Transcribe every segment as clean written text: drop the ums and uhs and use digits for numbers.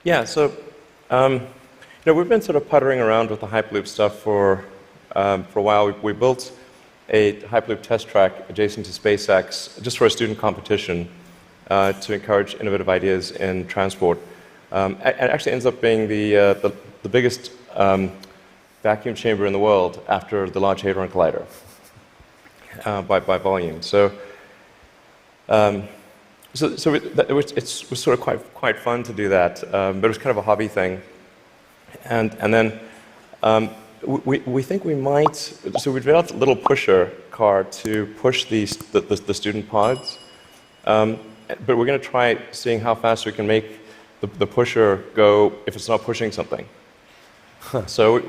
Yeah, so we've been sort of puttering around with the Hyperloop stuff for a while. We built a Hyperloop test track adjacent to SpaceX just for a student competition to encourage innovative ideas in transport. It actually ends up being the biggest vacuum chamber in the world after the Large Hadron Collider by volume. It was sort of quite fun to do that, but it was kind of a hobby thing. And then we think we might. So we developed a little pusher car to push the student pods, but we're going to try seeing how fast we can make the pusher go if it's not pushing something. Huh. So,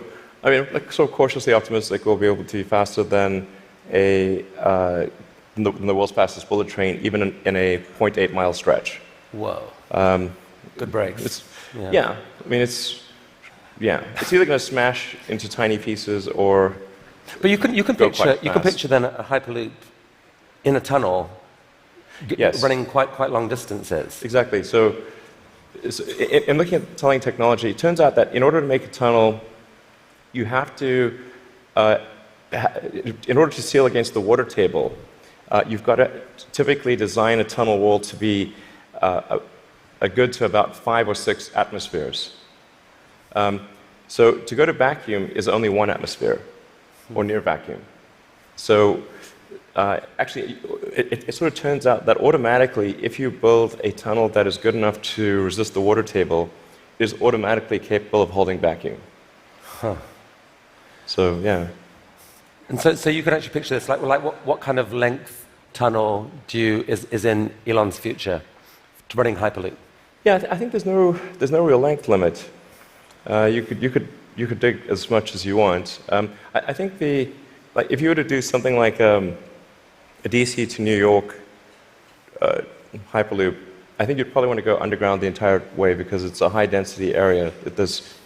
I mean, like, sort of cautiously optimistic we'll be able to be faster than the world's fastest bullet train, even in a 0.8-mile stretch. Whoa. Good brakes. Yeah. I mean, it's either going to smash into tiny pieces or. But you can picture then a Hyperloop in a tunnel, yes, running quite long distances. Exactly. So in looking at tunneling technology, it turns out that in order to make a tunnel, you have to, in order to seal against the water table, you've got to typically design a tunnel wall to be a good to about 5 or 6 atmospheres. So to go to vacuum is only 1 atmosphere, or near vacuum. So actually, it sort of turns out that automatically, if you build a tunnel that is good enough to resist the water table, it is automatically capable of holding vacuum. Huh. So, yeah. And so you can actually picture this, like what kind of length tunnel is in Elon's future to running Hyperloop? Yeah, I think there's no real length limit. You could dig as much as you want. I think if you were to do something like a DC to New York Hyperloop, I think you'd probably want to go underground the entire way because it's a high density area.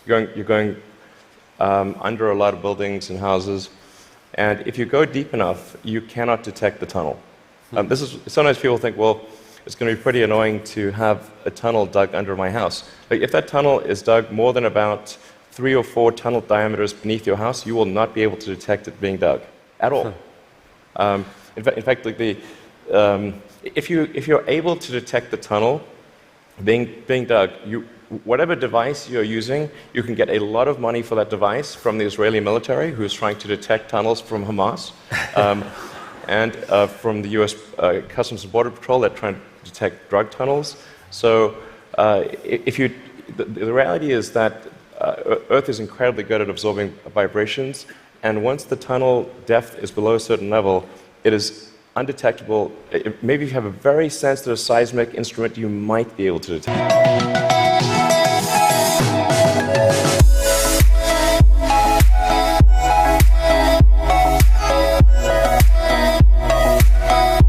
You're going under a lot of buildings and houses, and if you go deep enough, you cannot detect the tunnel. Sometimes people think, well, it's going to be pretty annoying to have a tunnel dug under my house. Like, if that tunnel is dug more than about 3 or 4 tunnel diameters beneath your house, you will not be able to detect it being dug at all. In fact, like if you're able to detect the tunnel being dug, whatever device you're using, you can get a lot of money for that device from the Israeli military, who is trying to detect tunnels from Hamas, and from the U.S. Customs and Border Patrol that try to detect drug tunnels. So the reality is that Earth is incredibly good at absorbing vibrations, and once the tunnel depth is below a certain level, it is undetectable. Maybe if you have a very sensitive seismic instrument, you might be able to detect it.